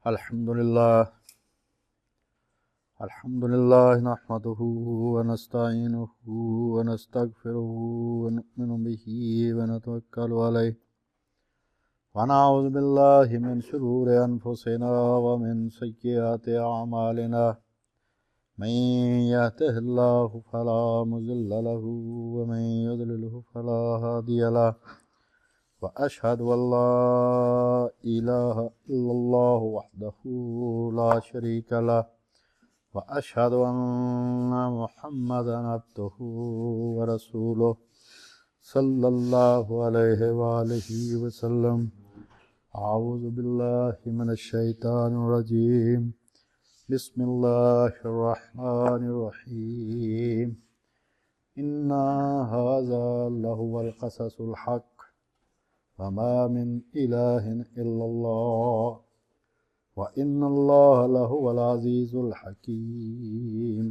الحمد لله نحمده ونستعينه ونستغفره ونؤمن به ونتوكل عليه ونعوذ بالله من شرور أنفسنا ومن سيئات أعمالنا من يهده الله فلا مضل له ومن يضلله فلا هادي له وأشهد أن لا إله إلا الله وحده لا شريك له وأشهد أن محمدا عبده ورسوله صلى الله عليه وآله وسلم. أعوذ بالله من الشيطان الرجيم. بسم الله الرحمن الرحيم. إن هذا لهو القصص الحق وما من إله إلا الله وإن الله لهو العزيز الحكيم.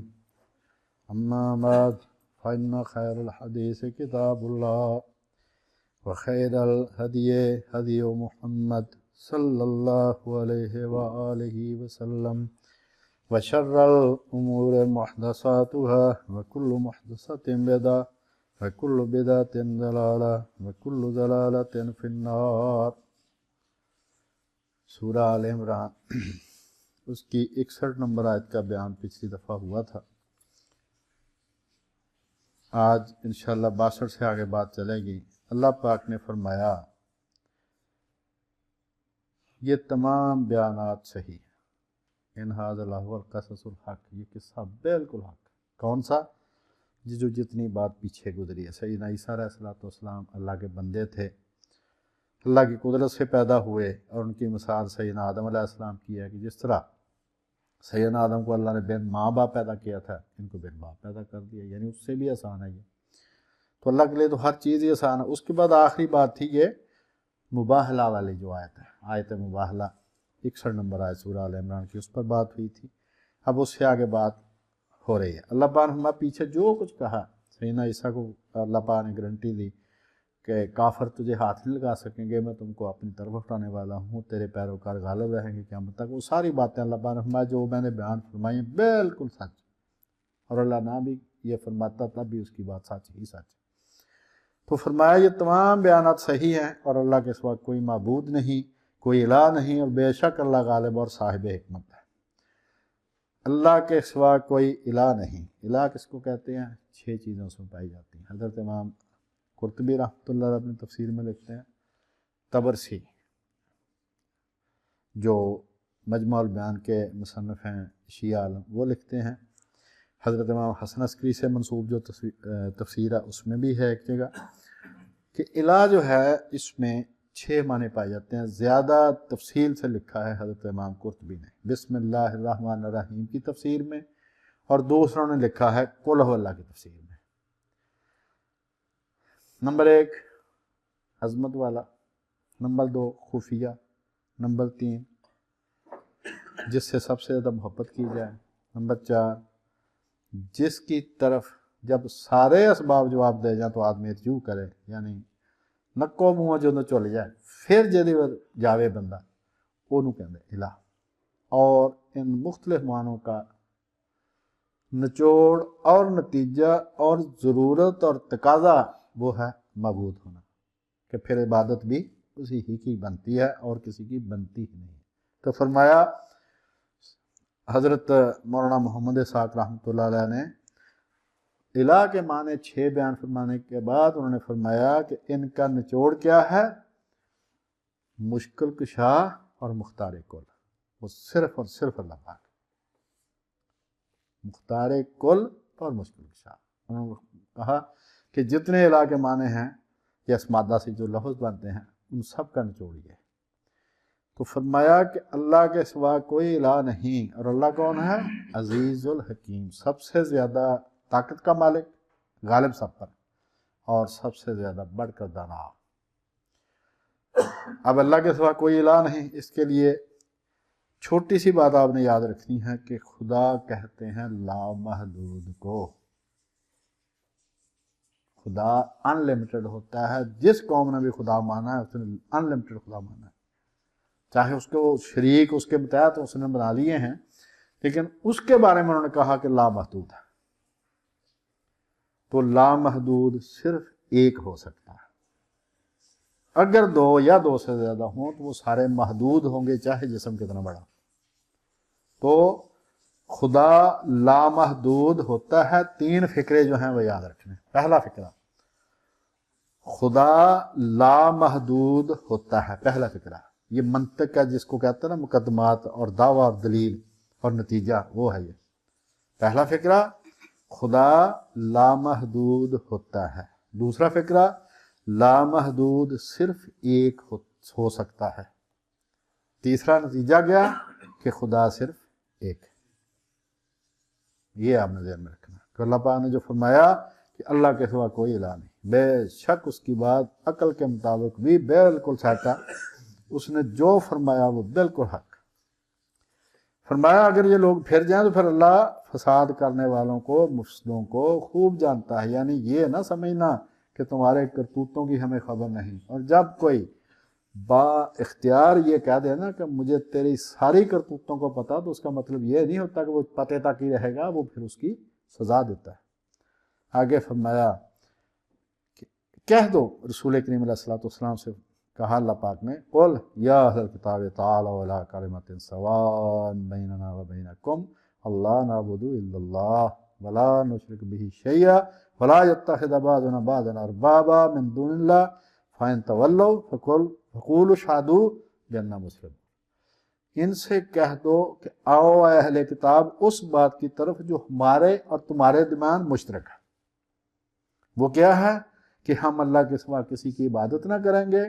أما بعد فإن خير الحديث كتاب الله وخير الهدي هدي محمد صلى الله عليه وآله وسلم وشر الأمور محدثاتها وكل محدثة بدعة وكل بدعة ضلالة وكل ضلالة في النار. سورہ آل عمران اس کی 61 نمبر آیت کا بیان پچھلی دفعہ ہوا تھا. آج انشاءاللہ 62 سے آگے بات چلے گی. اللہ پاک نے فرمایا یہ تمام بیانات صحیح ہیں. ان ھذا لہو القصص الحق، یہ قصہ بالکل حق. کون سا؟ جو جتنی بات پیچھے گزری ہے. سیدنا عیسیٰ علیہ السلام اللہ کے بندے تھے، اللہ کی قدرت سے پیدا ہوئے، اور ان کی مثال سیدنا آدم علیہ السلام کی ہے کہ جس طرح سیدنا آدم کو اللہ نے بن ماں باپ پیدا کیا تھا، ان کو بن باپ پیدا کر دیا، یعنی اس سے بھی آسان ہے یہ. تو اللہ کے لیے تو ہر چیز ہی آسان ہے. اس کے بعد آخری بات تھی یہ مباہلہ والی جو آیت ہے، آیت مباہلہ 61 نمبر آیت سورہ آل عمران کی، اس پر بات ہوئی تھی. اب اس سے آگے بات ہو رہی ہے. اللہ پاک نے پیچھے جو کچھ کہا، سیدنا عیسیٰ کو اللہ پاک نے گارنٹی دی کہ کافر تجھے ہاتھ نہیں لگا سکیں گے، میں تم کو اپنی طرف اٹھانے والا ہوں، تیرے پیروکار غالب رہیں گے قیامت تک. وہ ساری باتیں اللہ پاک نے فرمایا جو میں نے بیان فرمائی ہیں بالکل سچ، اور اللہ نہ بھی یہ فرماتا تب بھی اس کی بات سچ ہی سچ. تو فرمایا یہ تمام بیانات صحیح ہیں، اور اللہ کے سوا کوئی معبود نہیں، کوئی الہ نہیں، اور بے شک اللہ غالب اور صاحب حکمت ہے. اللہ کے سوا کوئی الہ نہیں. الہ کس کو کہتے ہیں؟ 6 چیزوں سے پائی جاتی ہیں. حضرت امام قرطبی رحمۃ اللہ علیہ اپنی تفسیر میں لکھتے ہیں. طبرسی جو مجمع البیان کے مصنف ہیں شیعہ عالم، وہ لکھتے ہیں. حضرت امام حسن عسکری سے منسوب جو تفسیر ہے اس میں بھی ہے ایک جگہ کہ الہ جو ہے اس میں 6 معنی پائے جاتے ہیں. زیادہ تفصیل سے لکھا ہے حضرت امام قرطبی نے بسم اللہ الرحمن الرحیم کی تفسیر میں، اور دوسروں نے لکھا ہے قل ھو اللہ کی تفسیر میں. نمبر 1 عظمت والا، نمبر 2 خفیہ، نمبر 3 جس سے سب سے زیادہ محبت کی جائے، نمبر 4 جس کی طرف جب سارے اسباب جواب دے جائیں تو آدمی رجوع کرے، یعنی نکو منہ جو نہ چل جائے پھر جدی جاوے بندہ، انہوں کہندے الہ. اور ان مختلف معنوں کا نچوڑ اور نتیجہ اور ضرورت اور تقاضا وہ ہے معبود ہونا، کہ پھر عبادت بھی اسی ہی کی بنتی ہے اور کسی کی بنتی ہی نہیں. تو فرمایا حضرت مولانا محمد اسحاق رحمۃ اللہ علیہ نے الہ کے معنی 6 بیان فرمانے کے بعد انہوں نے فرمایا کہ ان کا نچوڑ کیا ہے؟ مشکل کشا اور مختار کل. وہ صرف اور صرف اللہ پاک، مختار کل اور مشکل کشا. انہوں نے کہا کہ جتنے الہ کے معنی ہیں یا اس مادہ سے جو لفظ بنتے ہیں ان سب کا نچوڑ یہ ہے. تو فرمایا کہ اللہ کے سوا کوئی الہ نہیں، اور اللہ کون ہے؟ عزیز الحکیم، سب سے زیادہ طاقت کا مالک، غالب سب پر، اور سب سے زیادہ بڑھ کر دانا. اب اللہ کے سوا کوئی الہ نہیں. اس کے لیے چھوٹی سی بات آپ نے یاد رکھنی ہے کہ خدا کہتے ہیں لامحدود کو. خدا ان لمیٹڈ ہوتا ہے. جس قوم نے بھی خدا مانا ہے اس نے ان لمیٹڈ خدا مانا ہے. چاہے اس کو شریک اس کے متحد اس نے بنا لیے ہیں، لیکن اس کے بارے میں انہوں نے کہا کہ لامحدود ہے۔ تو لامحدود صرف ایک ہو سکتا ہے، اگر دو یا دو سے زیادہ ہوں تو وہ سارے محدود ہوں گے، چاہے جسم کتنا بڑا۔ تو خدا لامحدود ہوتا ہے، تین فکرے جو ہیں وہ یاد رکھنے۔ پہلا فکرہ، خدا لامحدود ہوتا ہے، پہلا فکرہ۔ یہ منطق ہے جس کو کہتے ہیں نا مقدمات اور دعویٰ اور دلیل اور نتیجہ، وہ ہے یہ پہلا فکرہ، خدا لامحدود ہوتا ہے۔ دوسرا فکرہ، لامحدود صرف ایک ہو سکتا ہے۔ تیسرا نتیجہ گیا کہ خدا صرف ایک ہے۔ یہ آپ نے ذہن میں رکھنا کہ اللہ پاک نے جو فرمایا کہ اللہ کے سوا کوئی الہ نہیں، بے شک اس کی بات عقل کے مطابق بھی بالکل سچ ہے، اس نے جو فرمایا وہ بالکل حق۔ فرمایا اگر یہ لوگ پھر جائیں تو پھر اللہ فساد کرنے والوں کو، مفسدوں کو خوب جانتا ہے۔ یعنی یہ نہ سمجھنا کہ تمہارے کرتوتوں کی ہمیں خبر نہیں، اور جب کوئی با اختیار یہ کہہ دے نا کہ مجھے تیری ساری کرتوتوں کو پتا، تو اس کا مطلب یہ نہیں ہوتا کہ وہ پتے تک ہی رہے گا، وہ پھر اس کی سزا دیتا ہے۔ آگے فرمایا کہ کہہ دو، رسول کریم علیہ السلام سے کہا اللہ پاک نے، قل یا اہل الکتاب تعالوا الی کلمۃ سواء بیننا وبینکم اللہ نعبد الا اللہ ولا نشرک بہ شیئا ولا یتخذ بعضنا بعضا اربابا من دون اللہ فإن تولوا فقولوا اشہدوا بأننا مسلمون۔ ان سے کہہ دو کہ آؤ اے اہل کتاب اس بات کی طرف جو ہمارے اور تمہارے درمیان مشترک ہے۔ وہ کیا ہے کہ ہم اللہ کے سوا کسی کی عبادت نہ کریں گے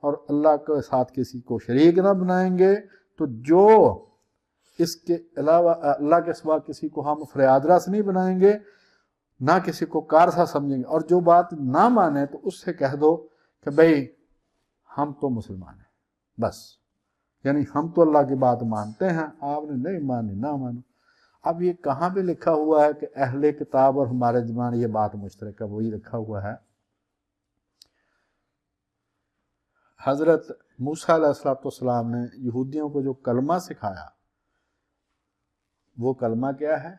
اور اللہ کے ساتھ کسی کو شریک نہ بنائیں گے۔ تو جو اس کے علاوہ اللہ کے سوا کسی کو ہم فریاد رس نہیں بنائیں گے، نہ کسی کو کارسا سمجھیں گے، اور جو بات نہ مانے تو اس سے کہہ دو کہ بھئی ہم تو مسلمان ہیں بس، یعنی ہم تو اللہ کی بات مانتے ہیں، آپ نے نہیں مانی نہ مانو۔ اب یہ کہاں پہ لکھا ہوا ہے کہ اہل کتاب اور ہمارے درمیان یہ بات مشترک ہے؟ وہی لکھا ہوا ہے حضرت موسیٰ علیہ السلام نے یہودیوں کو جو کلمہ سکھایا، وہ کلمہ کیا ہے؟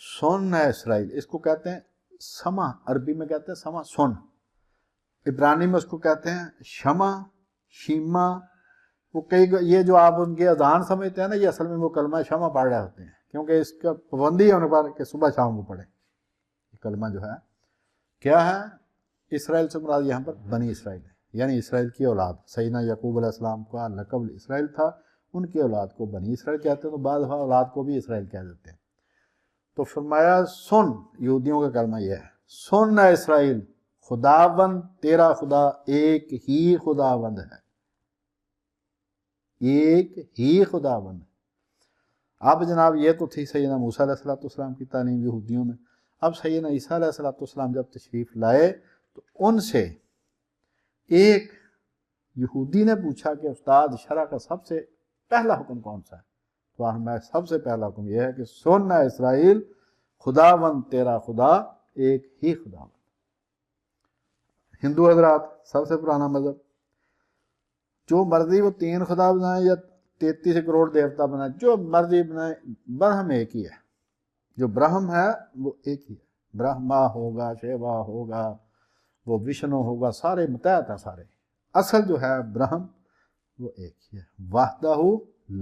سن ہے اسرائیل، اس کو کہتے ہیں سما، عربی میں کہتے ہیں سما، سن، عبرانی میں اس کو کہتے ہیں شما، شیما۔ وہ یہ جو آپ ان کی اذان سمجھتے ہیں نا، یہ اصل میں وہ کلمہ شما پڑھ رہے ہوتے ہیں، کیونکہ اس کا پابندی ہے ان پر کہ صبح شام وہ پڑھیں۔ یہ کلمہ جو ہے کیا ہے؟ اسرائیل سے مراد یہاں پر بنی اسرائیل ہے، یعنی اسرائیل کی اولاد۔ سیدنا یعقوب علیہ السلام کا لقب اسرائیل تھا، ان کی اولاد کو بنی اسرائیل کہتے ہیں، تو بعض دفعہ اولاد کو بھی اسرائیل کہہ دیتے ہیں۔ تو فرمایا سن، یہودیوں کا کلمہ یہ ہے، سن اے اسرائیل، خداوند تیرا خدا ایک ہی خداوند ہے، ایک ہی خداوند ہے۔ اب جناب یہ تو تھی سیدنا موسیٰ علیہ السلام کی تعلیم یہودیوں میں۔ اب سیدنا عیسیٰ علیہ السلام جب تشریف لائے تو ان سے ایک یہودی نے پوچھا کہ استاد شرع کا سب سے پہلا حکم کون سا ہے؟ تو ہمیں سب سے پہلا حکم یہ ہے کہ سن اے اسرائیل، خداوند تیرا خدا ایک ہی خداوند۔ ہندو حضرات سب سے پرانا مذہب، جو مرضی وہ 3 خدا بنائے یا 33 کروڑ دیوتا بنائے، جو مرضی بنائے، برہم ایک ہی ہے۔ جو برہم ہے وہ ایک ہی ہے، برہما ہوگا، شیوا ہوگا، وہ وشنو ہوگا، سارے متحد ہیں سارے۔ اصل جو ہے برہم وہ ایک ہی ہے، وحدہ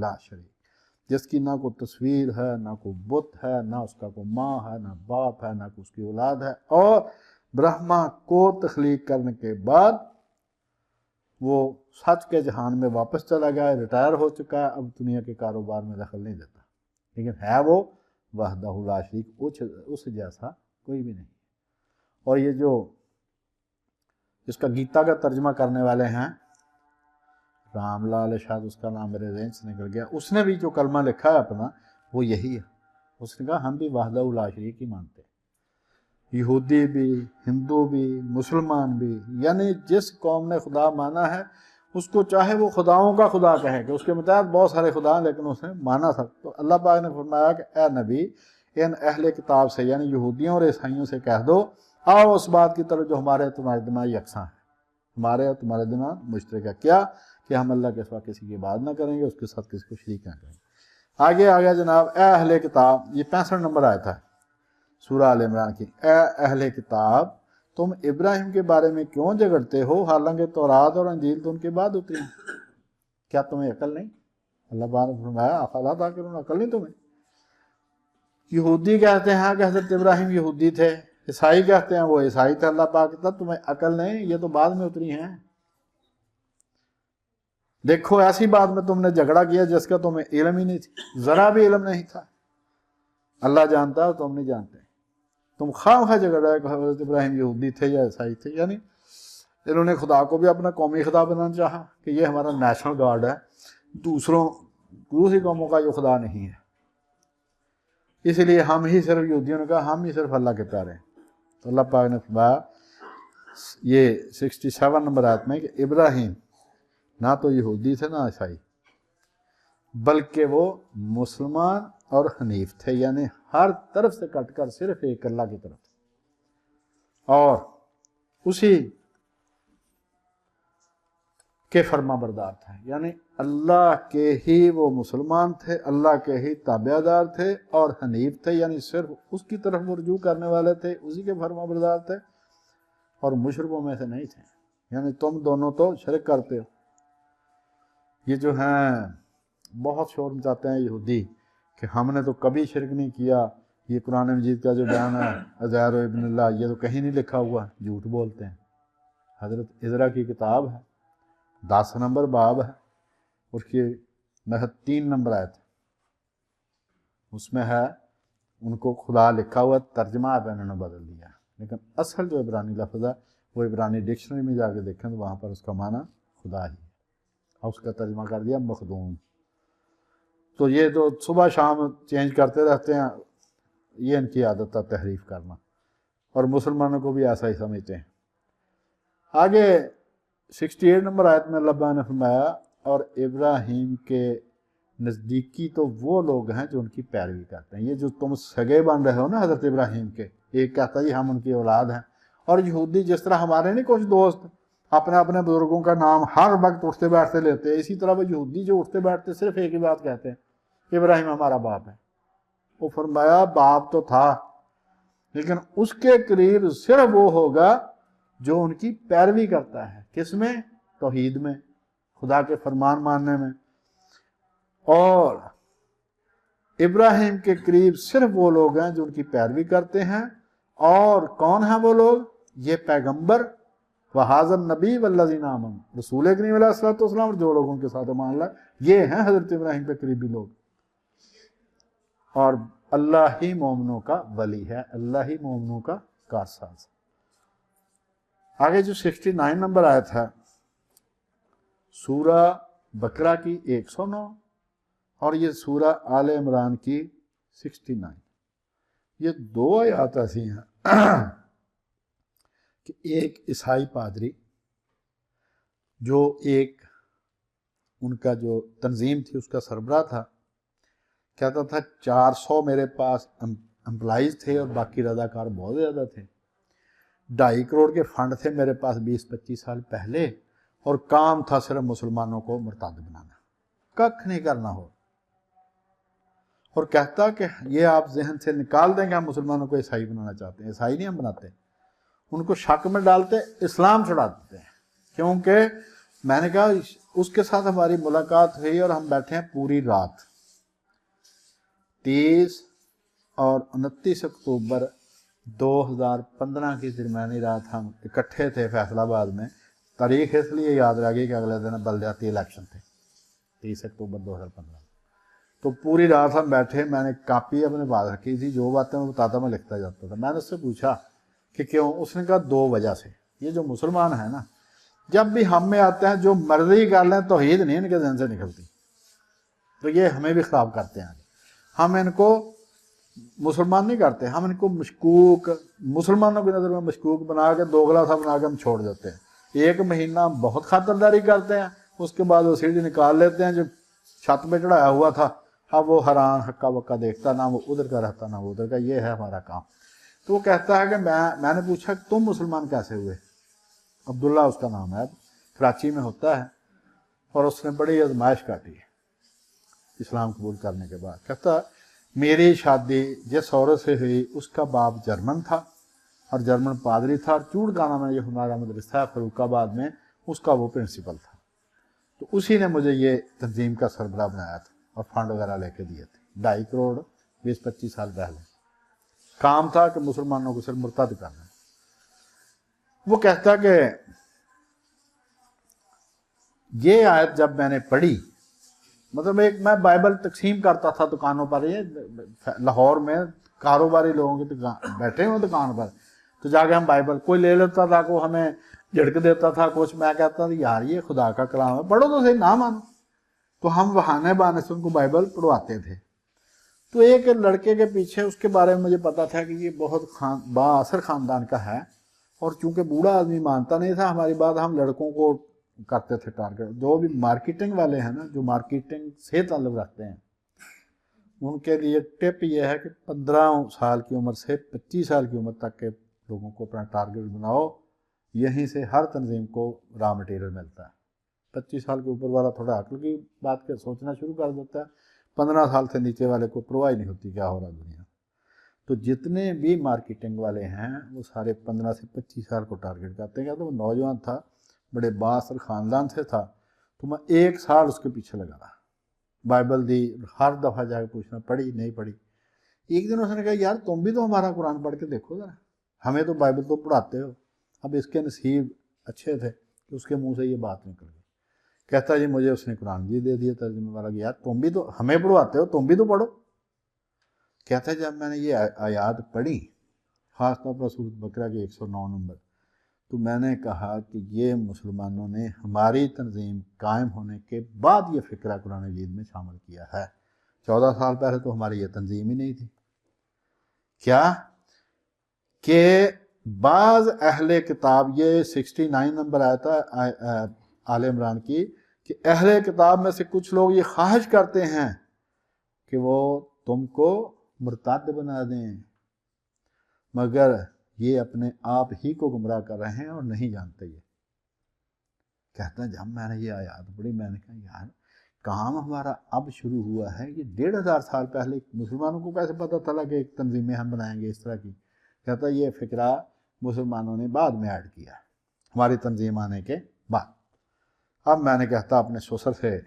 لا شریک، جس کی نہ کوئی تصویر ہے، نہ کوئی بت ہے، نہ اس کا کوئی ماں ہے، نہ باپ ہے، نہ کوئی اس کی اولاد ہے۔ اور برہما کو تخلیق کرنے کے بعد وہ سچ کے جہان میں واپس چلا گیا، ریٹائر ہو چکا ہے، اب دنیا کے کاروبار میں دخل نہیں دیتا، لیکن ہے وہ وحدہ لا شریک، اس جیسا کوئی بھی نہیں۔ اور یہ جو جس کا گیتا کا ترجمہ کرنے والے ہیں، رام لال، شاید اس کا نام میرے ذہن سے نکل گیا، اس نے بھی جو کلمہ لکھا ہے اپنا وہ یہی ہے۔ اس نے کہا ہم بھی وحدہ لا شریک ہی مانتے ہیں، یہودی بھی، ہندو بھی، مسلمان بھی، یعنی جس قوم نے خدا مانا ہے اس کو چاہے وہ خداؤں کا خدا کہے کہ اس کے متحد بہت سارے خدا ہیں، لیکن اس نے مانا تھا۔ تو اللہ پاک نے فرمایا کہ اے نبی، ان اہل کتاب سے یعنی یہودیوں اور عیسائیوں سے کہہ دو، آؤ اس بات کی طرف جو ہمارے تمہارے درمیان یکساں ہے، ہمارے اور تمہارے درمیان مشترک ہے۔ کیا کہ ہم اللہ کے سوا کسی کی بات نہ کریں گے، اس کے ساتھ کسی کو شریک نہ کریں گے۔ آگے آ گیا جناب، اے اہل کتاب، یہ 65 نمبر آیت ہے سورہ آل عمران کی۔ اے اہل کتاب، تم ابراہیم کے بارے میں کیوں جھگڑتے ہو، حالانکہ تورات اور انجیل تو ان کے بعد اتری ہیں؟ کیا تمہیں عقل نہیں؟ اللہ پاک نے فرمایا افلا تعقلون، عقل نہیں تمہیں؟ یہودی کہتے ہیں کہ حضرت ابراہیم یہودی تھے، عیسائی کہتے ہیں وہ عیسائی تھے، اللہ پاک کہتا تمہیں عقل نہیں؟ یہ تو بعد میں اتری ہیں۔ دیکھو ایسی بات میں تم نے جھگڑا کیا جس کا تمہیں علم ہی نہیں تھی، ذرا بھی علم نہیں تھا۔ اللہ جانتا ہے اور تم نہیں جانتے، تم خواہ خواہ جھگڑ رہے کہ حضرت ابراہیم یہودی تھے یا عیسائی تھے۔ یعنی انہوں نے خدا کو بھی اپنا قومی خدا بنانا چاہا کہ یہ ہمارا نیشنل گاڈ ہے، دوسری قوموں کا یہ خدا نہیں ہے، اس لیے ہم ہی صرف، یہودیوں نے کہا ہم ہی صرف اللہ کے پیارے ہیں۔ تو اللہ پاک نے فرمایا یہ 67 نمبر آیت میں کہ ابراہیم نہ تو یہودی تھے نہ عیسائی، بلکہ وہ مسلمان اور حنیف تھے، یعنی ہر طرف سے کٹ کر صرف ایک اللہ کی طرف، اور اسی کے فرما بردار تھے، یعنی اللہ کے ہی وہ مسلمان تھے، اللہ کے ہی تابع دار تھے، اور حنیف تھے، یعنی صرف اس کی طرف وہ رجوع کرنے والے تھے، اسی کے فرما بردار تھے، اور مشرکوں میں سے نہیں تھے۔ یعنی تم دونوں تو شرک کرتے ہو۔ یہ جو ہیں بہت شور مچاتے ہیں یہودی کہ ہم نے تو کبھی شرک نہیں کیا، یہ قرآن مجید کا جو بیان ہے عزیر ابن اللہ، یہ تو کہیں نہیں لکھا ہوا، جھوٹ بولتے ہیں۔ حضرت عزرا کی کتاب ہے، 10 نمبر باب ہے، اس کی محض 3 نمبر آیت، اس میں ہے ان کو خدا لکھا ہوا، ترجمہ پہ انہوں نے بدل دیا، لیکن اصل جو عبرانی لفظ ہے وہ عبرانی ڈکشنری میں جا کے دیکھیں تو وہاں پر اس کا معنی خدا ہی ہے، اور اس کا ترجمہ کر دیا مخدوم۔ تو یہ تو صبح شام چینج کرتے رہتے ہیں، یہ ان کی عادت ہے تحریف کرنا، اور مسلمانوں کو بھی ایسا ہی سمجھتے ہیں۔ آگے 68 نمبر آیت میں اللہ نے فرمایا اور ابراہیم کے نزدیکی تو وہ لوگ ہیں جو ان کی پیروی کرتے ہیں۔ یہ جو تم سگے بن رہے ہو نا حضرت ابراہیم کے، ایک کہتا ہے ہم ان کی اولاد ہیں، اور یہودی جس طرح ہمارے نہیں کچھ دوست اپنے اپنے بزرگوں کا نام ہر وقت اٹھتے بیٹھتے لیتے ہیں، اسی طرح وہ یہودی جو اٹھتے بیٹھتے صرف ایک ہی بات کہتے ہیں کہ ابراہیم ہمارا باپ ہے۔ وہ فرمایا باپ تو تھا، لیکن اس کے قریب صرف وہ ہوگا جو ان کی پیروی کرتا ہے، کس میں؟ توحید میں، خدا کے فرمان ماننے میں۔ اور ابراہیم کے قریب صرف وہ لوگ ہیں جو ان کی پیروی کرتے ہیں، اور کون ہیں وہ لوگ؟ یہ پیغمبر وحاظ النبی والذین آمنوا، رسول کریم علیہ الصلوۃ والسلام، اور جو لوگ ان کے ساتھ مان لائے، یہ ہیں حضرت ابراہیم کے قریبی لوگ۔ اور اللہ ہی مومنوں کا ولی ہے، اللہ ہی مومنوں کا کارساز۔ آگے جو 69 نمبر آیت ہے سورہ بقرہ کی 109، اور یہ سورہ آل عمران کی 69، یہ 2 آیات ایسی ہیں کہ ایک عیسائی پادری جو ایک ان کا جو تنظیم تھی اس کا سربراہ تھا، کہتا تھا 400 میرے پاس امپلائیز تھے اور باقی رضاکار بہت زیادہ تھے، 2.5 کروڑ کے فنڈ تھے میرے پاس 20-25 سال پہلے، اور کام تھا صرف مسلمانوں کو مرتد بنانا، ککھ نہیں کرنا ہو۔ اور کہتا کہ یہ آپ ذہن سے نکال دیں کہ ہم مسلمانوں کو عیسائی بنانا چاہتے ہیں، عیسائی نہیں ہم بناتے، ان کو شک میں ڈالتے، اسلام چھڑا دیتے ہیں۔ کیونکہ میں نے کہا اس کے ساتھ ہماری ملاقات ہوئی اور ہم بیٹھے ہیں پوری رات، 30 اور 29 اکتوبر 2015 کی درمیانی رات ہم اکٹھے تھے فیصل آباد میں۔ تاریخ اس لیے یاد رہ گئی کہ اگلے دن بلدیاتی الیکشن تھے 30 اکتوبر 2015۔ تو پوری رات ہم بیٹھے، میں نے کاپی اپنے پاس رکھی تھی، جو باتیں میں بتاتا میں لکھتا جاتا تھا۔ میں نے اس سے پوچھا کہ کیوں؟ اس نے کہا 2 وجہ سے، یہ جو مسلمان ہیں نا جب بھی ہم میں آتے ہیں جو مرضی کر لیں توحید نہیں ان کے ذہن سے نکلتی، تو یہ ہمیں بھی خراب کرتے ہیں۔ ہم ان کو مسلمان نہیں کرتے، ہم ان کو مشکوک، مسلمانوں کی نظر میں مشکوک بنا کے دوغلا سا بنا کے ہم چھوڑ دیتے ہیں۔ 1 مہینہ بہت خاطرداری کرتے ہیں، اس کے بعد وہ سیڑھی نکال لیتے ہیں جو چھت پہ چڑھایا ہوا تھا، اب وہ حیران ہکا بکا دیکھتا، نہ وہ ادھر کا رہتا نہ وہ ادھر کا، یہ ہے ہمارا کام۔ تو وہ کہتا ہے کہ میں نے پوچھا کہ تم مسلمان کیسے ہوئے؟ عبداللہ اس کا نام ہے، کراچی میں ہوتا ہے، اور اس نے بڑی آزمائش کاٹی اسلام قبول کرنے کے بعد. کہتا میری شادی جس عورت سے ہوئی اس کا باپ جرمن تھا اور جرمن پادری تھا، اور چوڑکانہ میں جو ہمارا مدرسہ ہے فروخ آباد میں اس کا وہ پرنسپل تھا. تو اسی نے مجھے یہ تنظیم کا سربراہ بنایا تھا اور فنڈ وغیرہ لے کے دیے تھے. 2.5 کروڑ 20-25 سال پہلے. کام تھا کہ مسلمانوں کو صرف مرتد کرنا. وہ کہتا کہ یہ آیت جب میں نے پڑھی، مطلب ایک میں بائبل تقسیم کرتا تھا دکانوں پر، یہ لاہور میں کاروباری لوگوں کی بیٹھے ہوئے دکان پر، تو جا کے ہم بائبل کوئی لے لیتا تھا، کوئی ہمیں جھڑک دیتا تھا کچھ. میں کہتا تھا یار یہ خدا کا کلام ہے، پڑھو تو صحیح، نہ مانو. تو ہم بہانے بہانے سے ان کو بائبل پڑھواتے تھے. تو ایک لڑکے کے پیچھے اس کے بارے میں مجھے پتا تھا کہ یہ بہت با اثر خاندان کا ہے، اور چونکہ بوڑھا آدمی مانتا نہیں تھا ہماری بات، ہم لڑکوں کو کرتے تھے ٹارگٹ. جو بھی مارکیٹنگ والے ہیں نا، جو مارکیٹنگ سے تعلق رکھتے ہیں، ان کے لیے ٹپ یہ ہے کہ 15 سال کی عمر سے 25 سال کی عمر تک کے لوگوں کو اپنا ٹارگٹ بناؤ. یہیں سے ہر تنظیم کو را مٹیریل ملتا ہے. 25 سال کے اوپر والا تھوڑا عقل کی بات کے سوچنا شروع کر دیتا ہے، 15 سال سے نیچے والے کو پرواہ نہیں ہوتی کیا ہو رہا دنیا. تو جتنے بھی مارکیٹنگ والے ہیں وہ سارے 15 سے 25 سال کو ٹارگٹ کرتے ہیں. تو وہ نوجوان تھا، بڑے بااثر خاندان سے تھا، تو میں 1 سال اس کے پیچھے لگا رہا. بائبل دی، ہر دفعہ جا کے پوچھنا پڑھی نہیں پڑھی. ایک دن اس نے کہا یار تم بھی تو ہمارا قرآن پڑھ کے دیکھو ذرا، ہمیں تو بائبل تو پڑھاتے ہو. اب اس کے نصیب اچھے تھے کہ اس کے منہ سے یہ بات نکل گئی. کہتا جی مجھے اس نے قرآن جی دے دیا ترجمے والا کہ یار تم بھی تو ہمیں پڑھواتے ہو، تم بھی تو پڑھو. کہتا ہے جب میں نے یہ آیات پڑھی، خاص طور پر سورۃ بقرہ کے 109 نمبر، تو میں نے کہا کہ یہ مسلمانوں نے ہماری تنظیم قائم ہونے کے بعد یہ فکرہ قرآن مجید میں شامل کیا ہے. 14 سال پہلے تو ہماری یہ تنظیم ہی نہیں تھی. کیا کہ بعض اہل کتاب، یہ 69 نمبر آیا تھا آل عمران کی، کہ اہل کتاب میں سے کچھ لوگ یہ خواہش کرتے ہیں کہ وہ تم کو مرتد بنا دیں، مگر یہ اپنے آپ ہی کو گمراہ کر رہے ہیں اور نہیں جانتے. یہ کہتا ہے جب میں نے یہ آیات پڑھی میں نے کہا یار کام ہمارا اب شروع ہوا ہے، یہ 1500 سال پہلے مسلمانوں کو کیسے پتہ چلا کہ ایک تنظیمیں ہم بنائیں گے اس طرح کی. کہتا ہے یہ فکرہ مسلمانوں نے بعد میں ایڈ کیا ہماری تنظیم آنے کے بعد. اب میں نے کہتا اپنے سسر سے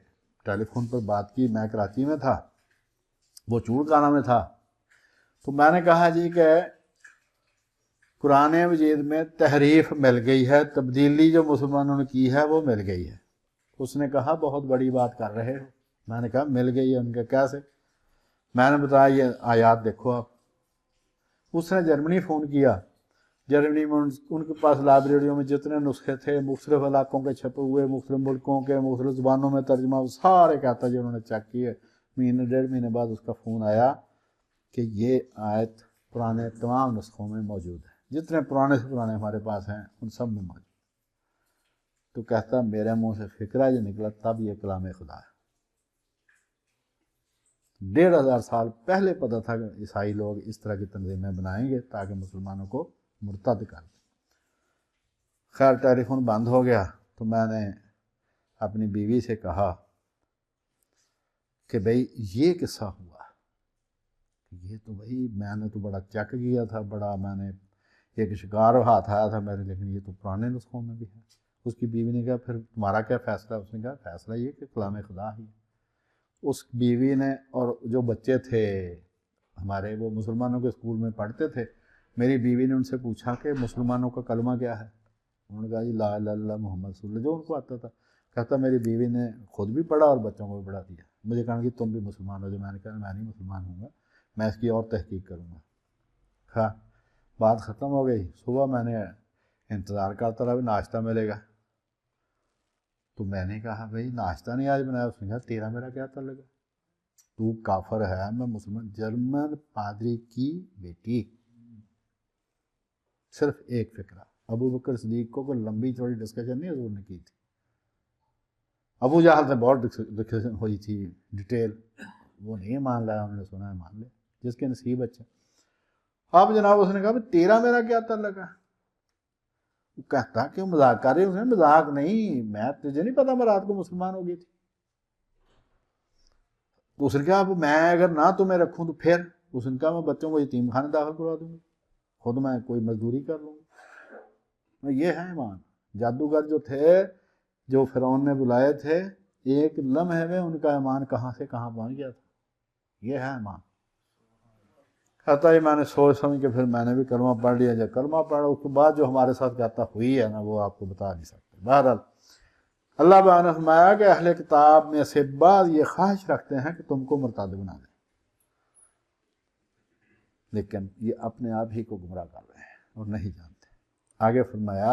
ٹیلی فون پر بات کی، میں کراچی میں تھا، وہ چوڑکانہ میں تھا. تو میں نے کہا جی کہ قرآن مجید میں تحریف مل گئی ہے، تبدیلی جو مسلمانوں نے کی ہے وہ مل گئی ہے. اس نے کہا بہت بڑی بات کر رہے ہو. میں نے کہا مل گئی ہے. ان کا کیسے؟ میں نے بتایا یہ آیات دیکھو آپ. اس نے جرمنی فون کیا، جرمنی میں ان کے پاس لائبریریوں میں جتنے نسخے تھے مختلف علاقوں کے چھپے ہوئے، مختلف ملکوں کے مختلف زبانوں میں ترجمہ، وہ سارے کہتا جی انہوں نے چیک کیے. مہینے 1.5 مہینے بعد اس کا فون آیا کہ یہ آیت پرانے تمام نسخوں میں موجود ہے، جتنے پرانے سے پرانے ہمارے پاس ہیں ان سب میں موجود. تو کہتا میرے منہ سے فکرہ جو نکلا تب یہ کلام خدا ہے. 1500 سال پہلے پتہ تھا کہ عیسائی لوگ اس طرح کی تنظیمیں بنائیں گے تاکہ مسلمانوں کو مرتد کر دیں. خیر ٹیلی فون بند ہو گیا تو میں نے اپنی بیوی سے کہا کہ بھئی یہ قصہ ہوا، یہ تو بھئی میں نے تو بڑا چیک کیا تھا، بڑا میں نے ایک شکار ہاتھ آیا تھا میرے، لیکن یہ تو پرانے نسخوں میں بھی ہے. اس کی بیوی نے کہا پھر تمہارا کیا فیصلہ؟ اس نے کہا فیصلہ یہ کہ کلام خدا ہی. اس بیوی نے اور جو بچے تھے ہمارے وہ مسلمانوں کے اسکول میں پڑھتے تھے، میری بیوی نے ان سے پوچھا کہ مسلمانوں کا کلمہ کیا ہے؟ انہوں نے کہا جی لا الہ الا اللہ محمد رسول اللہ، جو ان کو آتا تھا. کہتا میری بیوی نے خود بھی پڑھا اور بچوں کو بھی پڑھا دیا. مجھے کہا کہ تم بھی مسلمان ہو. جو میں نے کہا میں نہیں مسلمان ہوں گا، میں اس کی اور تحقیق کروں گا. ہاں بات ختم ہو گئی. صبح میں نے انتظار کرتا رہا ناشتہ ملے گا. تو میں نے کہا بھائی ناشتہ نہیں آج بنایا. اس نے کہا تیرا میرا کیا تعلق ہے، تو کافر ہے، میں مسلمان. جرمن پادری کی بیٹی، صرف ایک فکرہ. ابو بکر صدیق کو کوئی لمبی چوڑی ڈسکشن نہیں حضور نے کی تھی. ابو جہل سے بہت ڈسکشن ہوئی تھی ڈیٹیل، وہ نہیں مان لایا. انہوں نے سنا ہے مان لے، جس کے نصیب اچھا. اب جناب اس نے کہا تیرا میرا کیا تعلق ہے. وہ کہتا کیوں مذاق کر رہے ہیں؟ مذاق نہیں، میں تجھے نہیں پتا میں رات کو مسلمان ہو گئی تھی؟ تو اس نے کہا میں اگر نہ تمہیں رکھوں تو پھر؟ اس نے کہا میں بچوں کو یتیم خانے داخل کروا دوں گا، خود میں کوئی مزدوری کر لوں گا۔ یہ ہے ایمان۔ جادوگر جو تھے، جو فرعون نے بلائے تھے، ایک لمحے میں ان کا ایمان کہاں سے کہاں پہنچ گیا تھا۔ یہ ہے ایمان۔ کہتا ہے میں نے سوچ سمجھ کے پھر میں نے بھی کلمہ پڑھ لیا۔ جب کلمہ پڑھا اس کے بعد جو ہمارے ساتھ کہتا ہوئی ہے نا، وہ آپ کو بتا نہیں سکتے۔ بہرحال اللہ تعالیٰ نے فرمایا کہ اہل کتاب میں سے بعض یہ خواہش رکھتے ہیں کہ تم کو مرتد بنا دیں، لیکن یہ اپنے آپ ہی کو گمراہ کر رہے ہیں اور نہیں جانتے۔ آگے فرمایا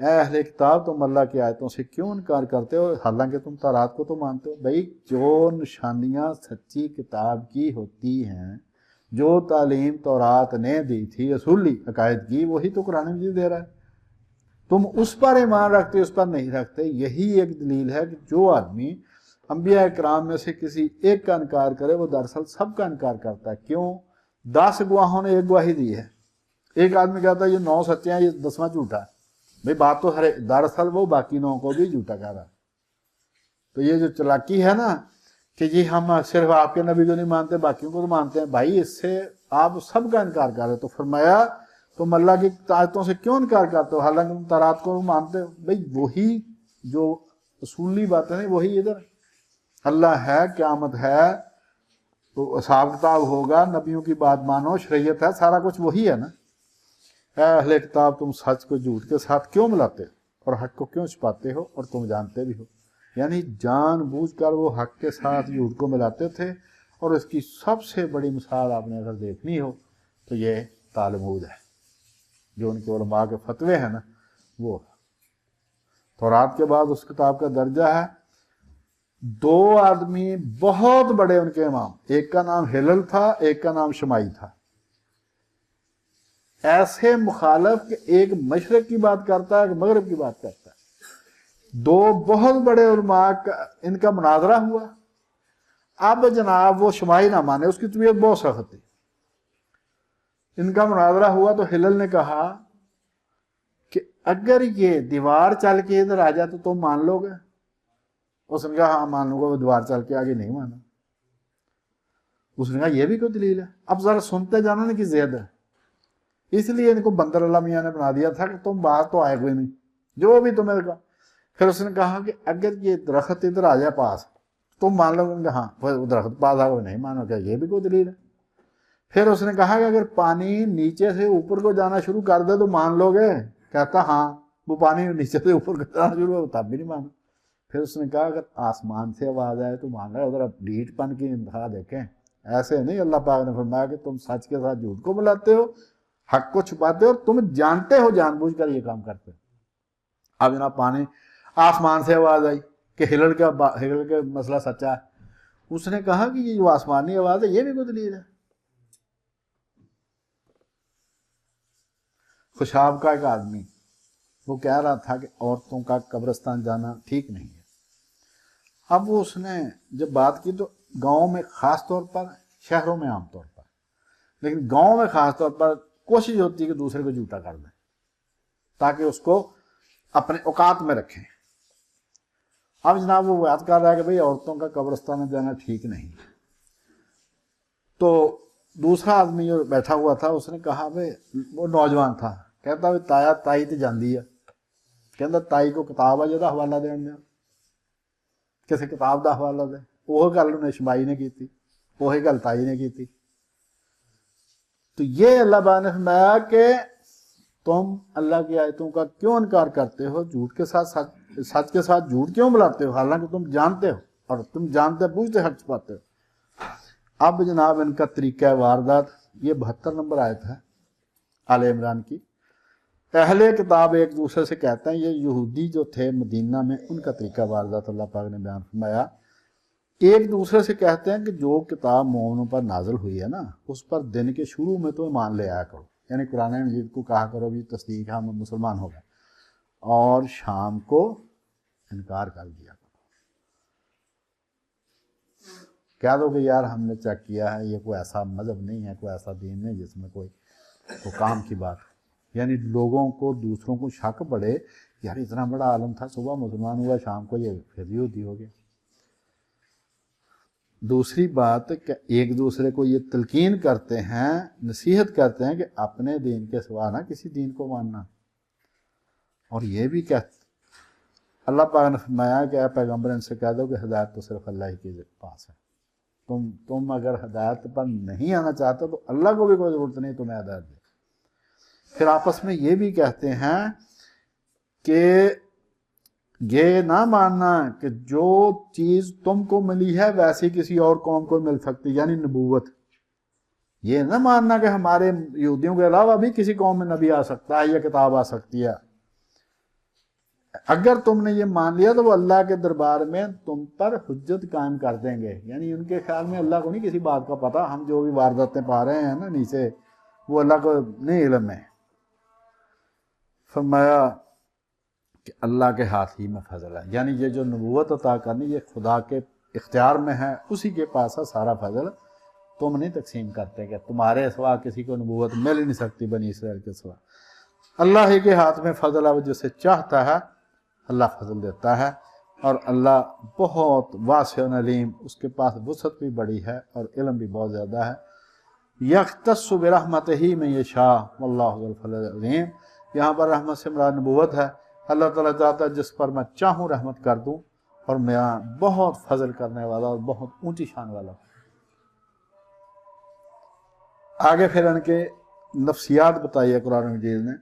اے اہل کتاب تم اللہ کی آیتوں سے کیوں انکار کرتے ہو حالانکہ تم تورات کو تو مانتے ہو۔ بھائی جو نشانیاں سچی کتاب کی ہوتی ہیں، جو تعلیم تورات نے دی تھی اصولی عقائد کی، وہی تو قرآن مجید دے رہا ہے۔ تم اس پر ایمان رکھتے اس پر نہیں رکھتے۔ یہی ایک دلیل ہے کہ جو آدمی انبیاء اکرام میں سے کسی ایک کا انکار کرے وہ دراصل سب کا انکار کرتا ہے۔ کیوں؟ 10 گواہوں نے ایک گواہی دی ہے، ایک آدمی کہتا ہے یہ 9 سچے ہیں، یہ 10واں جھوٹا ہے۔ بھائی بات تو دراصل وہ باقی 9 کو بھی جھوٹا کہہ رہا ہے۔ تو یہ جو چلاکی ہے نا کہ جی ہم صرف آپ کے نبی کو نہیں مانتے باقیوں کو تو مانتے ہیں، بھائی اس سے آپ سب کا انکار کر رہے۔ تو فرمایا تم اللہ کی آیتوں سے کیوں انکار کرتے ہو حالانکہ تم تورات کو مانتے ہو۔ بھائی وہی جو اصولی باتیں ہیں وہی ادھر اللہ ہے، قیامت ہے، تو حساب کتاب ہوگا، نبیوں کی بات مانو، شریعت ہے، سارا کچھ وہی ہے نا۔ اے اہل کتاب تم سچ کو جھوٹ کے ساتھ کیوں ملاتے ہو اور حق کو کیوں چھپاتے ہو اور تم جانتے بھی ہو۔ یعنی جان بوجھ کر وہ حق کے ساتھ جھوٹ کو ملاتے تھے، اور اس کی سب سے بڑی مثال آپ نے اگر دیکھنی ہو تو یہ تالمود ہے، جو ان کے علماء کے فتوے ہیں نا، وہ تورات کے بعد اس کتاب کا درجہ ہے۔ 2 آدمی بہت بڑے ان کے امام، ایک کا نام ہلل تھا، ایک کا نام شمائی تھا، ایسے مخالف کہ ایک مشرق کی بات کرتا ہے کہ مغرب کی بات کرتا ہے۔ 2 بہت بڑے علماء ان کا مناظرہ ہوا۔ اب جناب وہ شمائی نہ مانے، اس کی طبیعت بہت سخت تھی۔ ان کا مناظرہ ہوا تو ہلل نے کہا کہ اگر یہ دیوار چل کے ادھر آ جائے تو تم مان لو گے؟ اس نے کہا ہاں مان لوں گا، وہ دیوار چل کے آگے نہیں مانا۔ اس نے کہا یہ بھی کوئی دلیل ہے؟ اب ذرا سنتے جانا نا کہ زید ہے، اس لیے ان کو بندر اللہ میاں نے بنا دیا تھا کہ تم باہر تو آئے کوئی نہیں، جو بھی تمہیں کہا۔ پھر اس نے کہا کہ اگر یہ درخت ادھر آ جائے پاس تم مان لو گے؟ ہاں وہ درخت پاس آ نہیں مانو گے، یہ بھی کوئی دلیل ہے؟ پھر اس نے کہا کہ اگر پانی نیچے سے اوپر کو جانا شروع کر دے تو مان لو گے؟ کہتا ہاں، وہ پانی نیچے سے اوپر کو جانا شروع ہو تب بھی نہیں مانا۔ پھر اس نے کہا اگر آسمان سے آواز آئے تو مان رہا، ادھر ڈھیٹ پن کی انتہا دیکھیں۔ ایسے نہیں، اللہ پاک نے فرمایا کہ تم سچ کے ساتھ جھوٹ کو ملاتے ہو، حق کو چھپاتے ہو، اور تم جانتے ہو جان بوجھ کر یہ کام کرتے ہو۔ اب جناب پانی آسمان سے آواز آئی کہ ہلل کا مسئلہ سچا ہے۔ اس نے کہا کہ یہ جو آسمانی آواز ہے یہ بھی کوئی دلیل ہے؟ خوشاب کا ایک آدمی وہ کہہ رہا تھا کہ عورتوں کا قبرستان جانا ٹھیک نہیں ہے۔ اب وہ اس نے جب بات کی تو گاؤں میں خاص طور پر، شہروں میں عام طور پر، لیکن گاؤں میں خاص طور پر کوشش ہوتی ہے کہ دوسرے کو جھوٹا کر دیں تاکہ اس کو اپنے اوقات میں رکھیں۔ اب جناب وہ بات کر رہا ہے کہ بھئی عورتوں کا قبرستان میں جانا ٹھیک نہیں۔ تو دوسرا آدمی جو بیٹھا ہوا تھا اس نے کہا بھئی، وہ نوجوان تھا، کہتا بھئی تایا تائی تے جاندی ہے، کہتا تائی کو کتاب ہے جدا حوالہ دین دیا، کسی کتاب دا حوالہ دے۔ وہ گل انہیں شمائی نے کی تھی، وہی گل تائی نے کی تھی۔ تو یہ اللہ پاک نے فرمایا کہ تم اللہ کی آیتوں کا کیوں انکار کرتے ہو، جھوٹ کے ساتھ سچ کے ساتھ جھوٹ کیوں ملاتے ہو حالانکہ تم جانتے ہو، اور تم جانتے بوجھتے حق چھپاتے ہو۔ اب جناب ان کا طریقہ واردات، یہ 72 نمبر آیت ہے آل عمران کی۔ اہل کتاب ایک دوسرے سے کہتے ہیں، یہ یہودی جو تھے مدینہ میں، ان کا طریقہ واردات اللہ پاک نے بیان فرمایا۔ ایک دوسرے سے کہتے ہیں کہ جو کتاب مومنوں پر نازل ہوئی ہے نا، اس پر دن کے شروع میں تو ایمان لے آیا کرو، یعنی قرآن مجید کو کہا کرو بھی تصدیق ہم مسلمان ہو گئے، اور شام کو انکار کر دیا کرو، کہہ دو کہ یار ہم نے چیک کیا ہے، یہ کوئی ایسا مذہب نہیں ہے، کوئی ایسا دین نہیں جس میں کوئی کام کی بات ہے۔ یعنی لوگوں کو دوسروں کو شک پڑے یار اتنا بڑا عالم تھا، صبح مسلمان ہوا شام کو یہ پھر یہودی ہو گیا۔ دوسری بات کہ ایک دوسرے کو یہ تلقین کرتے ہیں، نصیحت کرتے ہیں کہ اپنے دین کے سوا نہ کسی دین کو ماننا، اور یہ بھی کہتے اللہ پاک نے فرمایا کہ اے پیغمبر ان سے کہہ دو کہ ہدایت تو صرف اللہ ہی کے پاس ہے، تم اگر ہدایت پر نہیں آنا چاہتے تو اللہ کو بھی کوئی ضرورت نہیں تمہیں ہدایت دے۔ پھر آپس میں یہ بھی کہتے ہیں کہ یہ نہ ماننا کہ جو چیز تم کو ملی ہے ویسی کسی اور قوم کو مل سکتی، یعنی نبوت۔ یہ نہ ماننا کہ ہمارے یہودیوں کے علاوہ بھی کسی قوم میں نبی آ سکتا ہے یا کتاب آ سکتی ہے۔ اگر تم نے یہ مان لیا تو وہ اللہ کے دربار میں تم پر حجت قائم کر دیں گے، یعنی ان کے خیال میں اللہ کو نہیں کسی بات کا پتہ، ہم جو بھی وارداتیں پا رہے ہیں نا نیچے وہ اللہ کو نہیں علم ہے۔ فرمایا کہ اللہ کے ہاتھ ہی میں فضل ہے، یعنی یہ جو نبوت عطا کرنی یہ خدا کے اختیار میں ہے، اسی کے پاس ہے سارا فضل، تم نہیں تقسیم کرتے کہ تمہارے سوا کسی کو نبوت مل ہی نہیں سکتی بنی اسرائیل کے سوا۔ اللہ ہی کے ہاتھ میں فضل ہے، وہ جسے چاہتا ہے اللہ فضل دیتا ہے، اور اللہ بہت واسع علیم، اس کے پاس وسعت بھی بڑی ہے اور علم بھی بہت زیادہ ہے۔ یختص برحمتہ من یشاء واللہ ذو الفضل العظیم، یہاں پر رحمت سے مراد نبوت ہے۔ اللہ تعالیٰ چاہتا ہے جس پر میں چاہوں رحمت کر دوں، اور میں بہت فضل کرنے والا اور بہت اونچی شان والا ہوں۔ آگے پھر ان کے نفسیات بتائیے قرآن مجید نے۔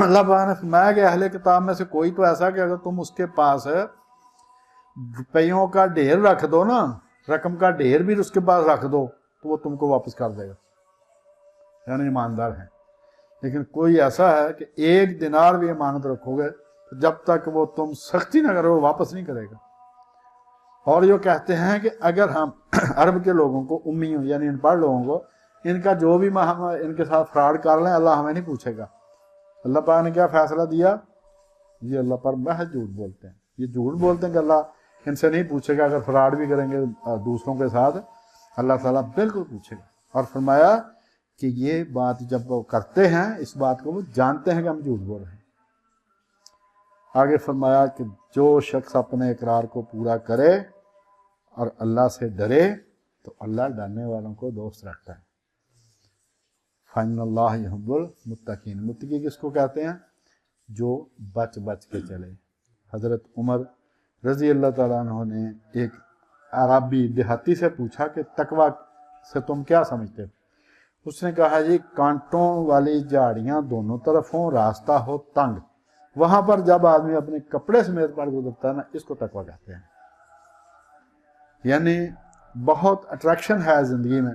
اللہ پاک نے فرمایا کہ اہل کتاب میں سے کوئی تو ایسا کہ اگر تم اس کے پاس روپیوں کا ڈھیر رکھ دو نا، رقم کا ڈھیر بھی اس کے پاس رکھ دو تو وہ تم کو واپس کر دے گا، یعنی ایماندار ہیں۔ لیکن کوئی ایسا ہے کہ ایک دینار بھی امانت رکھو گے جب تک وہ تم سختی نہ کرو وہ واپس نہیں کرے گا۔ اور یہ کہتے ہیں کہ اگر ہم عرب کے لوگوں کو، امیوں یعنی ان پڑھ لوگوں کو، ان کا جو بھی ہم ان کے ساتھ فراڈ کر لیں اللہ ہمیں نہیں پوچھے گا۔ اللہ پاک نے کیا فیصلہ دیا؟ یہ اللہ پر محض جھوٹ بولتے ہیں، یہ جھوٹ بولتے ہیں کہ اللہ ان سے نہیں پوچھے گا۔ اگر فراڈ بھی کریں گے دوسروں کے ساتھ اللہ تعالیٰ بالکل پوچھے گا۔ اور فرمایا کہ یہ بات جب وہ کرتے ہیں اس بات کو وہ جانتے ہیں کہ ہم جھوٹ بول رہے ہیں۔ آگے فرمایا کہ جو شخص اپنے اقرار کو پورا کرے اور اللہ سے ڈرے تو اللہ ڈرنے والوں کو دوست رکھتا ہے۔ فَإِنَّ اللَّهَ يُحِبُّ الْمُتَّقِينَ، متقی کس کو کہتے ہیں؟ جو بچ بچ کے چلے۔ حضرت عمر رضی اللہ تعالیٰ عنہ نے ایک عربی دیہاتی سے پوچھا کہ تقویٰ سے تم کیا سمجھتے ہو؟ اس نے کہا جی کانٹوں والی جھاڑیاں دونوں طرف ہوں، راستہ ہو تنگ، وہاں پر جب آدمی اپنے کپڑے سمیت پڑ گزرتا ہے نا، اس کو تقویٰ کہتے ہیں۔ یعنی بہت اٹریکشن ہے زندگی میں،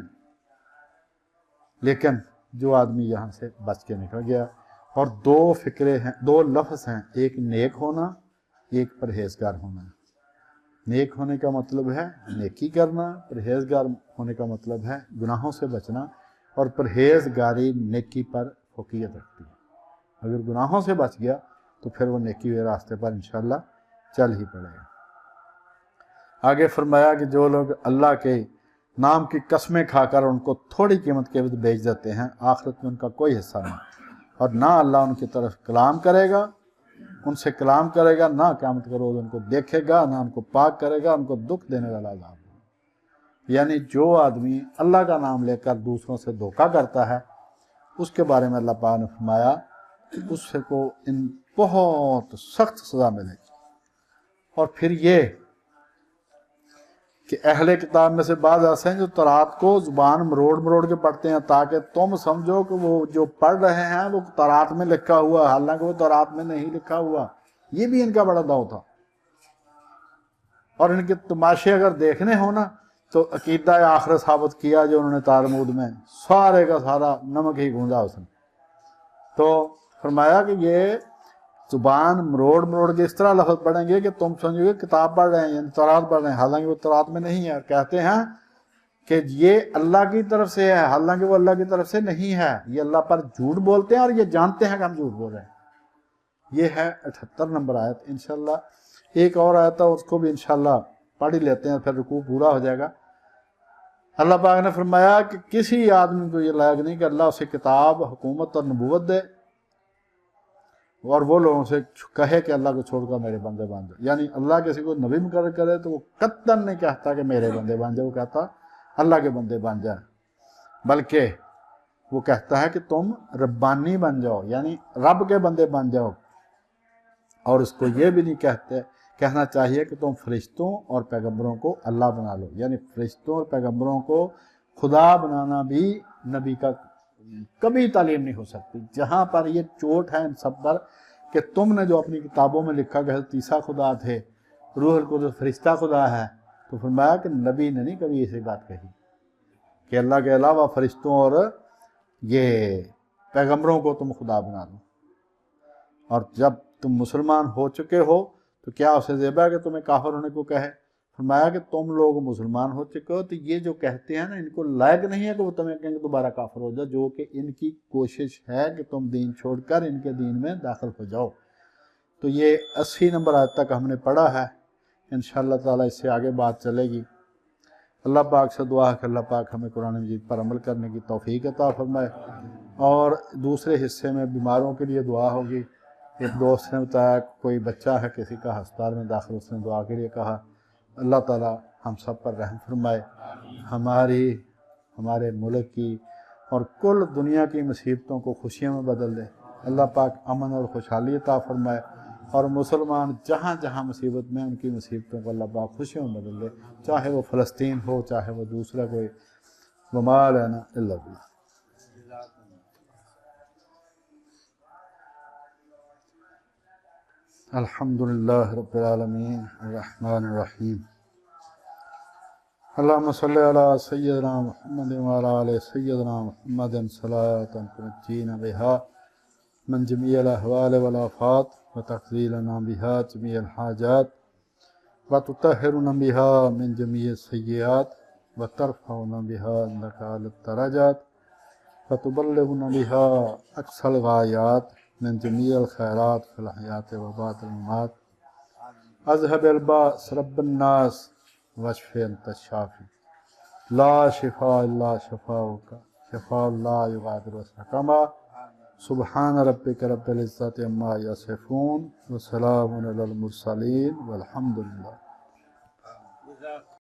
لیکن جو آدمی یہاں سے بچ کے نکل گیا، اور دو فکرے ہیں، دو لفظ ہیں، ایک نیک ہونا، ایک پرہیزگار ہونا۔ نیک ہونے کا مطلب ہے نیکی کرنا، پرہیزگار ہونے کا مطلب ہے گناہوں سے بچنا، اور پرہیزگاری نیکی پر فوقیت رکھتی ہے۔ اگر گناہوں سے بچ گیا تو پھر وہ نیکی ہوئے راستے پر انشاءاللہ چل ہی پڑے گا۔ آگے فرمایا کہ جو لوگ اللہ کے نام کی قسمیں کھا کر ان کو تھوڑی قیمت کے بعد بیچ دیتے ہیں، آخرت میں ان کا کوئی حصہ نہیں، اور نہ اللہ ان کی طرف کلام کرے گا، ان سے کلام کرے گا، نہ قیامت کے روز ان کو دیکھے گا، نہ ان کو پاک کرے گا، ان کو دکھ دینے والا عذاب۔ یعنی جو آدمی اللہ کا نام لے کر دوسروں سے دھوکہ کرتا ہے اس کے بارے میں اللہ پاک نے فرمایا کہ اس سے کو ان بہت سخت سزا ملے گی۔ اور پھر یہ کہ اہل کتاب میں سے بعض ایسے ہیں جو تورات کو زبان مروڑ مروڑ کے پڑھتے ہیں تاکہ تم سمجھو کہ وہ جو پڑھ رہے ہیں وہ تورات میں لکھا ہوا، حالانکہ وہ تورات میں نہیں لکھا ہوا۔ یہ بھی ان کا بڑا داؤ تھا۔ اور ان کے تماشے اگر دیکھنے ہو نا تو عقیدہ آخرت ثابت کیا جو انہوں نے تالمود میں سارے کا سارا نمک ہی گوندا اس نے۔ تو فرمایا کہ یہ زبان مروڑ مروڑ کے اس طرح لفظ پڑھیں گے کہ تم سمجھو گے کتاب پڑھ رہے ہیں، یعنی تورات پڑھ رہے ہیں، حالانکہ وہ تورات میں نہیں ہے۔ کہتے ہیں کہ یہ اللہ کی طرف سے ہے، حالانکہ وہ اللہ کی طرف سے نہیں ہے۔ یہ اللہ پر جھوٹ بولتے ہیں اور یہ جانتے ہیں کہ ہم جھوٹ بول رہے ہیں۔ یہ ہے 78 نمبر آیت۔ انشاءاللہ ایک اور آیت ہے، اس کو بھی انشاءاللہ پڑھ ہی لیتے ہیں، پھر رکوع پورا ہو جائے گا۔ اللہ پاک نے فرمایا کہ کسی آدمی کو یہ لائق نہیں کہ اللہ اسے کتاب، حکومت اور نبوت دے اور وہ لوگوں سے کہے کہ اللہ کو چھوڑ کر میرے بندے بن جاؤ. یعنی اللہ کسی کو نبی مقرر کرے تو وہ قطعاً نہیں کہتا کہ میرے بندے بن جاؤ، وہ کہتا اللہ کے بندے بن جائیں، بلکہ وہ کہتا ہے کہ تم ربانی بن جاؤ، یعنی رب کے بندے بن جاؤ. اور اس کو یہ بھی نہیں کہنا چاہیے کہ تم فرشتوں اور پیغمبروں کو اللہ بنا لو، یعنی فرشتوں اور پیغمبروں کو خدا بنانا بھی نبی کا کبھی تعلیم نہیں ہو سکتی. جہاں پر یہ چوٹ ہے ان سب پر کہ تم نے جو اپنی کتابوں میں لکھا کہ حضرت عیسیٰ خدا تھے، روح القدس فرشتہ خدا ہے، تو فرمایا کہ نبی نے نہیں کبھی ایسی بات کہی کہ اللہ کے علاوہ فرشتوں اور یہ پیغمبروں کو تم خدا بنا لو. اور جب تم مسلمان ہو چکے ہو تو کیا اسے زیبہ ہے کہ تمہیں کافر ہونے کو کہے؟ فرمایا کہ تم لوگ مسلمان ہو چکے ہو تو یہ جو کہتے ہیں نا ان کو لائق نہیں ہے کہ وہ تمہیں کہیں کہ دوبارہ کافر ہو جاؤ، جو کہ ان کی کوشش ہے کہ تم دین چھوڑ کر ان کے دین میں داخل ہو جاؤ. تو یہ 80 نمبر آیت تک ہم نے پڑھا ہے. انشاءاللہ تعالی اس سے آگے بات چلے گی. اللہ پاک سے دعا ہے کہ اللہ پاک ہمیں قرآن مجید پر عمل کرنے کی توفیق عطا فرمائے. اور دوسرے حصے میں بیماروں کے لیے دعا ہوگی. ایک دوست نے بتایا کوئی بچہ ہے کسی کا ہسپتال میں داخل، اس نے دعا کے لیے کہا. اللہ تعالی ہم سب پر رحم فرمائے، ہمارے ملک کی اور کل دنیا کی مصیبتوں کو خوشیوں میں بدل دے. اللہ پاک امن اور خوشحالی عطا فرمائے، اور مسلمان جہاں جہاں مصیبت میں ان کی مصیبتوں کو اللہ پاک خوشیوں میں بدل دے، چاہے وہ فلسطین ہو چاہے وہ دوسرا کوئی. وما لنا الا باللہ. الحمدللہ رب العالمین الرحمن الرحیم. اللہم صلی علی سیدنا محمد وعلی آل سیدنا محمد صلاۃ تنجینا بہا من جمیع الاحوال والآفات وتقضی لنا بہا جمیع الحاجات وتطہرنا بہا من جمیع السیئات وترفعنا بہا عندک اعلی الدرجات وتبلغنا بہا اقصى الغایات من جمیع الخیرات فی الحیات وبعد الممات. اذهب الباس رب الناس واشف انت الشافی لا شفاء الا شفاؤک شفاء لا یغادر سقما. سبحان ربک رب العزت عما یصفون وسلام علی المرسلین والحمد للہ.